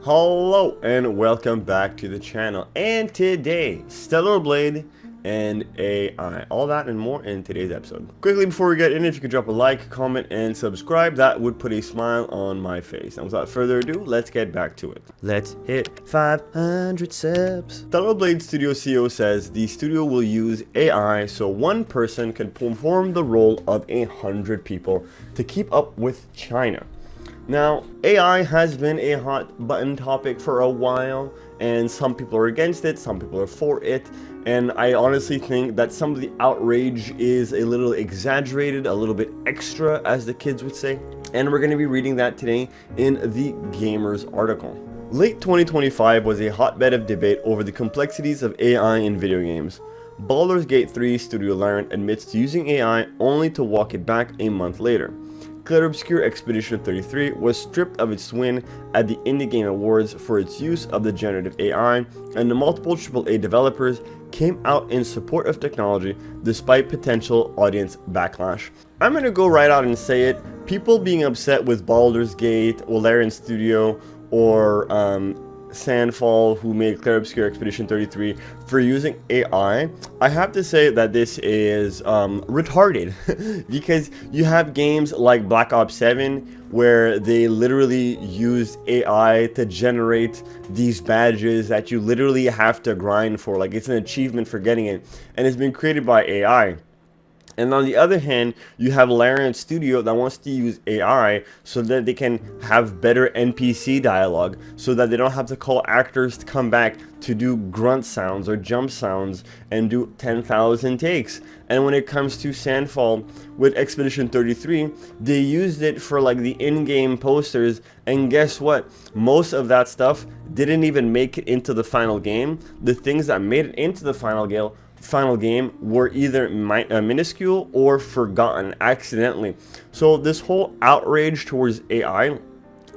Hello and welcome back to the channel, and today Stellar Blade and AI, all that and more in today's episode. Quickly before we get in, if you could drop a like, comment and subscribe, that would put a smile on my face. And without further ado, let's get back to it. Let's hit 500 subs. Stellar Blade Studio CEO says the studio will use AI so one person can perform the role of 100 people to keep up with China. Now, AI has been a hot button topic for a while, and some people are against it, some people are for it, and I honestly think that some of the outrage is a little exaggerated, a little bit extra, as the kids would say, and we're going to be reading that today in the Gamers article. Late 2025 was a hotbed of debate over the complexities of AI in video games. Baldur's Gate 3 studio Laraint admits to using AI only to walk it back a month later. Clear Obscure Expedition 33 was stripped of its win at the Indie Game Awards for its use of the generative AI, and the multiple AAA developers came out in support of technology despite potential audience backlash. I'm gonna go right out and say it. People being upset with Baldur's Gate or Larian Studio or Sandfall, who made Clear Obscure Expedition 33, for using AI, I have to say that this is retarded because you have games like Black Ops 7 where they literally used AI to generate these badges that you literally have to grind for, like it's an achievement for getting it, and it's been created by AI. And on the other hand, you have Laraint Studio that wants to use AI so that they can have better NPC dialogue, so that they don't have to call actors to come back to do grunt sounds or jump sounds and do 10,000 takes. And when it comes to Sandfall with Expedition 33, they used it for like the in-game posters, and guess what? Most of that stuff didn't even make it into the final game. The things that made it into the final game were either minuscule or forgotten accidentally. So this whole outrage towards AI,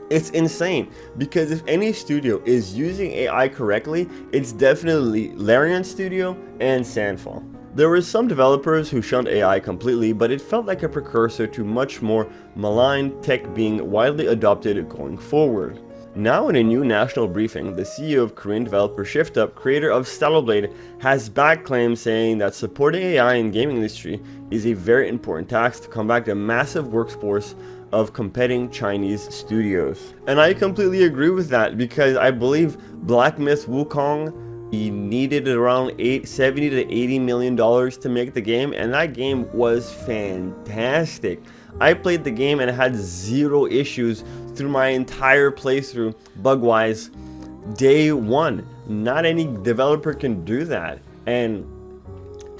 it's insane, because if any studio is using AI correctly, it's definitely Larian Studio and Sandfall. There were some developers who shunned AI completely, but it felt like a precursor to much more maligned tech being widely adopted going forward. Now in a new national briefing, the CEO of Korean developer ShiftUp, creator of Stellar Blade, has backed claims saying that supporting AI in gaming industry is a very important task to combat the massive workforce of competing Chinese studios. And I completely agree with that, because I believe Black Myth Wukong, he needed around $70 to $80 million to make the game, and that game was fantastic. I played the game and had zero issues through my entire playthrough, bug-wise, day one. Not any developer can do that, and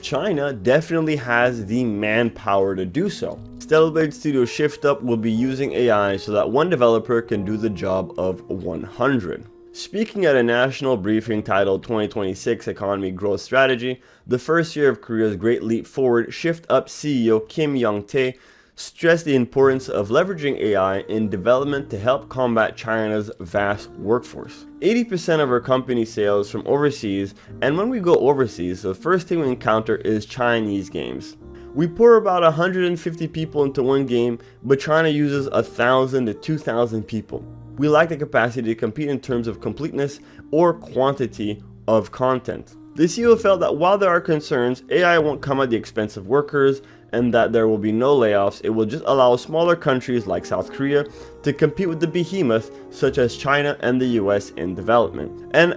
China definitely has the manpower to do so. Stellar Blade Studio ShiftUp will be using AI so that one developer can do the job of 100. Speaking at a national briefing titled 2026 Economy Growth Strategy, the first year of Korea's Great Leap Forward, ShiftUp CEO Kim Young-tae stressed the importance of leveraging AI in development to help combat China's vast workforce. 80% of our company sales from overseas, and when we go overseas, the first thing we encounter is Chinese games. We pour about 150 people into one game, but China uses 1,000 to 2,000 people. We lack the capacity to compete in terms of completeness or quantity of content. The CEO felt that while there are concerns, AI won't come at the expense of workers, and that there will be no layoffs. It will just allow smaller countries like South Korea to compete with the behemoths such as China and the US in development. And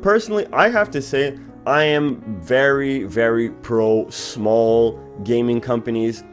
personally, I have to say, I am very pro small gaming companies.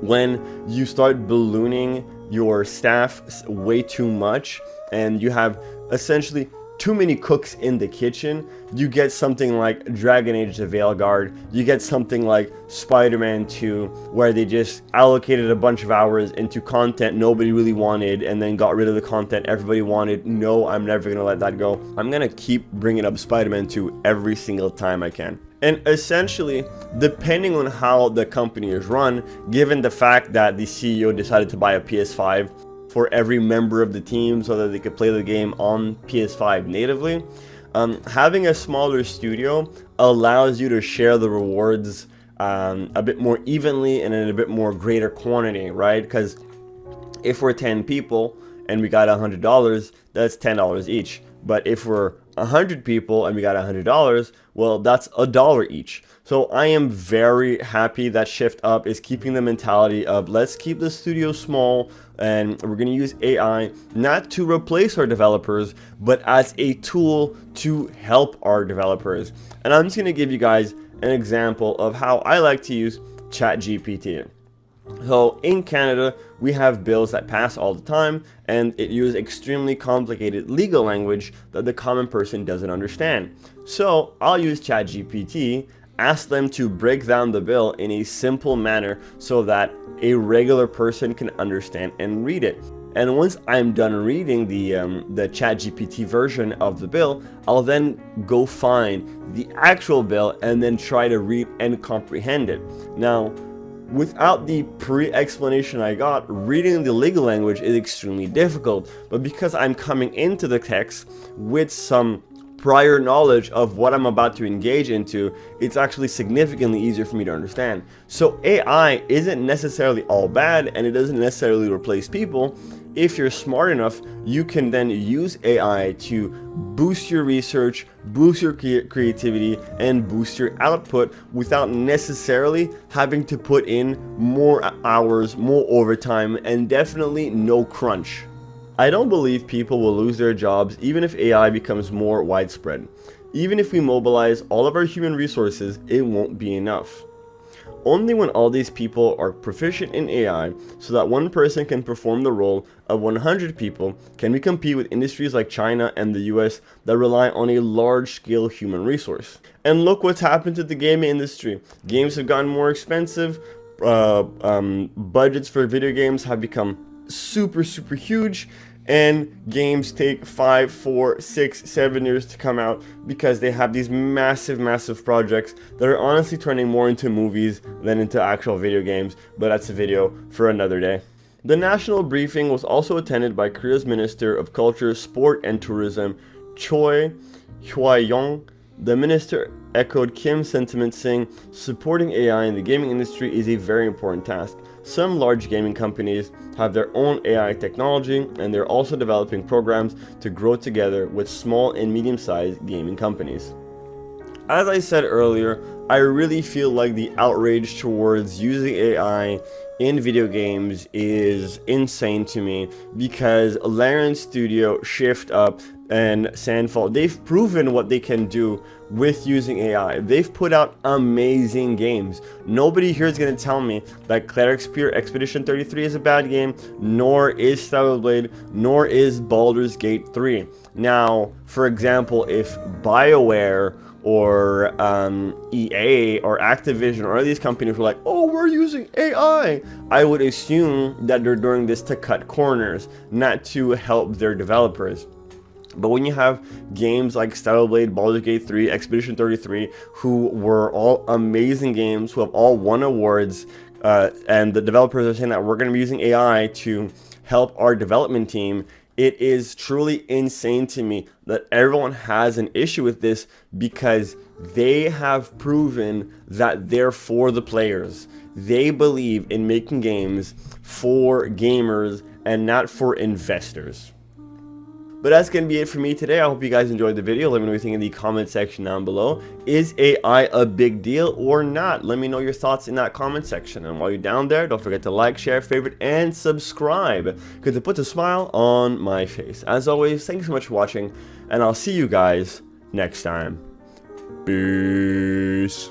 When you start ballooning your staff way too much and you have essentially too many cooks in the kitchen, you get something like Dragon Age the Veilguard, you get something like Spider-Man 2, where they just allocated a bunch of hours into content nobody really wanted and then got rid of the content everybody wanted. No, I'm never gonna let that go. I'm gonna keep bringing up Spider-Man 2 every single time I can. And essentially, depending on how the company is run, given the fact that the CEO decided to buy a PS5 for every member of the team so that they could play the game on PS5 natively, having a smaller studio allows you to share the rewards a bit more evenly and in a bit more greater quantity, right? Because if we're 10 people and we got $100, that's $10 each. But if we're 100 people and we got $100, well, that's $1 each. So I am very happy that Shift Up is keeping the mentality of let's keep the studio small, and we're going to use AI not to replace our developers, but as a tool to help our developers. And I'm just going to give you guys an example of how I like to use ChatGPT. So in Canada, we have bills that pass all the time, and it uses extremely complicated legal language that the common person doesn't understand. So I'll use ChatGPT, ask them to break down the bill in a simple manner so that a regular person can understand and read it. And once I'm done reading the ChatGPT version of the bill, I'll then go find the actual bill and then try to read and comprehend it. Now, without the pre-explanation I got, reading the legal language is extremely difficult, but because I'm coming into the text with some prior knowledge of what I'm about to engage into, it's actually significantly easier for me to understand. So AI isn't necessarily all bad, and it doesn't necessarily replace people. If you're smart enough, you can then use AI to boost your research, boost your creativity, and boost your output without necessarily having to put in more hours, more overtime, and definitely no crunch. I don't believe people will lose their jobs even if AI becomes more widespread. Even if we mobilize all of our human resources, it won't be enough. Only when all these people are proficient in AI so that one person can perform the role of 100 people can we compete with industries like China and the US that rely on a large-scale human resource. And look what's happened to the gaming industry. Games have gotten more expensive, budgets for video games have become super huge, and games take 5, 4, 6, 7 years to come out because they have these massive projects that are honestly turning more into movies than into actual video games, but that's a video for another day. The national briefing was also attended by Korea's Minister of Culture, Sport and Tourism, Choi Hwa-young. The minister echoed Kim's sentiment, saying supporting AI in the gaming industry is a very important task. Some large gaming companies have their own AI technology, and they're also developing programs to grow together with small and medium-sized gaming companies. As I said earlier, I really feel like the outrage towards using AI in video games is insane to me, because Laraint Studio, Shift Up, and Sandfall, they've proven what they can do with using AI. They've put out amazing games. Nobody here is going to tell me that Cleric's Pure Expedition 33 is a bad game, nor is Stellar Blade, nor is Baldur's Gate 3. Now, for example, if BioWare or EA or Activision or these companies were like, oh, we're using AI, I would assume that they're doing this to cut corners, not to help their developers. But when you have games like Stellar Blade, Baldur's Gate 3, Expedition 33, who were all amazing games, who have all won awards, and the developers are saying that we're going to be using AI to help our development team, it is truly insane to me that everyone has an issue with this, because they have proven that they're for the players. They believe in making games for gamers and not for investors. But that's going to be it for me today. I hope you guys enjoyed the video. Let me know what you think in the comment section down below. Is AI a big deal or not? Let me know your thoughts in that comment section. And while you're down there, don't forget to like, share, favorite, and subscribe, because it puts a smile on my face. As always, thanks so much for watching, and I'll see you guys next time. Peace.